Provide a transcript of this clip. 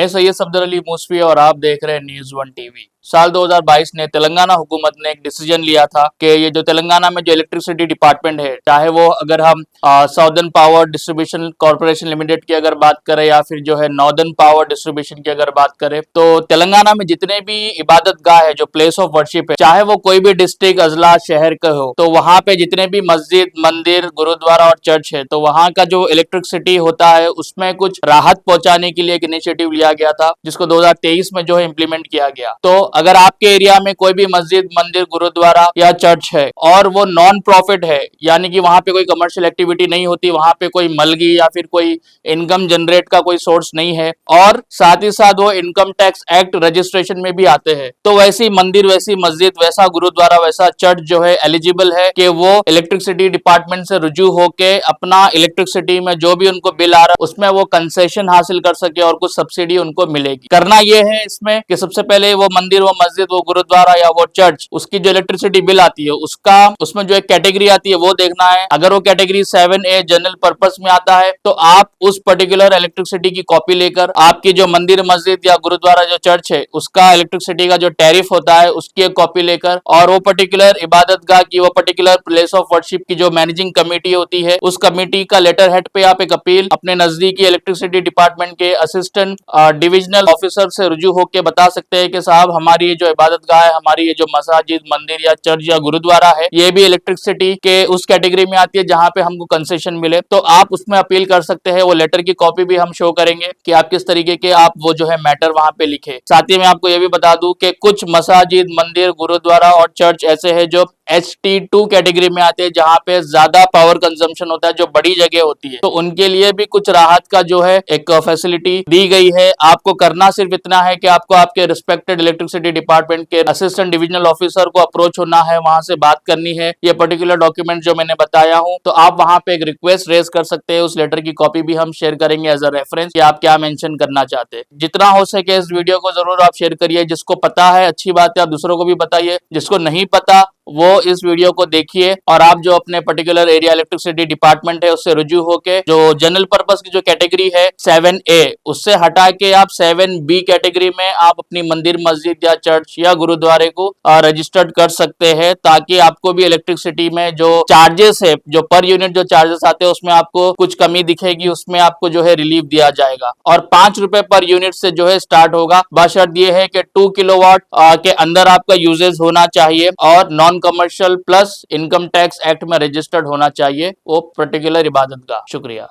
मैं सैयद सफदर अली मूसवी और आप देख रहे हैं न्यूज़ वन टीवी। साल 2022 ने तेलंगाना हुकूमत ने एक डिसीजन लिया था कि ये जो तेलंगाना में जो इलेक्ट्रिसिटी डिपार्टमेंट है, चाहे वो अगर हम southern power distribution corporation limited की अगर बात करें या फिर जो है नॉर्दर्न पावर डिस्ट्रीब्यूशन की अगर बात करें, तो तेलंगाना में जितने भी इबादत गाह है, जो प्लेस ऑफ वर्शिप है, चाहे वो कोई भी डिस्ट्रिक्ट अजला शहर का हो, तो वहां पे जितने भी मस्जिद मंदिर गुरुद्वारा और चर्च है, तो वहां का जो इलेक्ट्रिसिटी होता है उसमें कुछ राहत पहुंचाने के लिए एक इनिशिएटिव लिया गया था, जिसको 2023 में जो है इम्प्लीमेंट किया गया। तो अगर आपके एरिया में कोई भी मस्जिद मंदिर गुरुद्वारा या चर्च है और वो नॉन प्रॉफिट है, यानी कि वहां पे कोई कमर्शियल एक्टिविटी नहीं होती, वहां पे कोई मलगी या फिर कोई इनकम जनरेट का कोई सोर्स नहीं है, और साथ ही साथ वो इनकम टैक्स एक्ट रजिस्ट्रेशन में भी आते हैं, तो वैसी मंदिर वैसी मस्जिद वैसा गुरुद्वारा वैसा चर्च जो है एलिजिबल है कि वो इलेक्ट्रिसिटी डिपार्टमेंट से रुजू होके अपना इलेक्ट्रिसिटी में जो भी उनको बिल आ रहा है उसमें वो कंसेशन हासिल कर सके और कुछ सब्सिडी उनको मिलेगी। करना ये है इसमें कि सबसे पहले वो मंदिर वो मस्जिद वो गुरुद्वारा या वो चर्च, उसकी जो इलेक्ट्रिसिटी बिल आती है उसका उसमें जो एक कैटेगरी आती है वो देखना है। अगर वो कैटेगरी 7A जनरल पर्पस में आता है तो आप उस पर्टिकुलर इलेक्ट्रिसिटी की कॉपी लेकर आपकी जो मंदिर मस्जिद या गुरुद्वारा जो चर्च है उसका इलेक्ट्रिसिटी का जो टैरिफ होता है उसकी एक कॉपी लेकर, और वो पर्टिकुलर इबादत गाह की वो पर्टिकुलर प्लेस ऑफ वर्शिप की जो मैनेजिंग कमेटी होती है उस कमेटी का लेटर हेड पे आप एक अपील अपने नजदीकी इलेक्ट्रिसिटी डिपार्टमेंट के असिस्टेंट डिविजनल ऑफिसर से रुजू होकर बता सकते हैं कि साहब हमारी ये जो इबादत गाह है, हमारी ये जो मसाजिद मंदिर या चर्च या गुरुद्वारा है, ये भी इलेक्ट्रिसिटी के उस कैटेगरी में आती है जहां पे हमको कंसेशन मिले, तो आप उसमें अपील कर सकते हैं। वो लेटर की कॉपी भी हम शो करेंगे कि आप किस तरीके के आप वो जो है मैटर वहां पे लिखे। साथ ही मैं आपको ये भी बता दूं कि कुछ मसाजिद मंदिर गुरुद्वारा और चर्च ऐसे है जो HT2 कैटेगरी में आते हैं, जहां पे ज्यादा पावर कंजम्पशन होता है, जो बड़ी जगह होती है, तो उनके लिए भी कुछ राहत का जो है एक फैसिलिटी दी गई है। आपको करना सिर्फ इतना है कि आपको आपके रिस्पेक्टेड इलेक्ट्रिसिटी डिपार्टमेंट के असिस्टेंट डिविजनल ऑफिसर को अप्रोच होना है, वहां से बात करनी है। ये पर्टिकुलर डॉक्यूमेंट जो मैंने बताया हूं, तो आप वहां पे एक रिक्वेस्ट रेज कर सकते हैं। उस लेटर की कॉपी भी हम शेयर करेंगे एज अ रेफरेंस कि आप क्या मेंशन करना चाहते हैं। जितना हो सके इस वीडियो को जरूर आप शेयर करिए। जिसको पता है अच्छी बात है, आप दूसरों को भी बताइए। जिसको नहीं पता वो इस वीडियो को देखिए, और आप जो अपने पर्टिकुलर एरिया इलेक्ट्रिसिटी डिपार्टमेंट है उससे रुजू होके जो जनरल पर्पस की जो कैटेगरी है 7A, उससे हटा के आप 7B कैटेगरी में आप अपनी मंदिर मस्जिद या चर्च या गुरुद्वारे को रजिस्टर्ड कर सकते हैं, ताकि आपको भी इलेक्ट्रिसिटी में जो चार्जेस है, जो पर यूनिट जो चार्जेस आते हैं उसमें आपको कुछ कमी दिखेगी, उसमें आपको जो है रिलीफ दिया जाएगा। और 5 रुपए पर यूनिट से जो है स्टार्ट होगा। बशर्त ये है कि 2 किलोवाट के अंदर आपका यूजेज होना चाहिए और non commercial plus income tax act में रजिस्टर्ड होना चाहिए वो पर्टिकुलर इबादत गाह। शुक्रिया।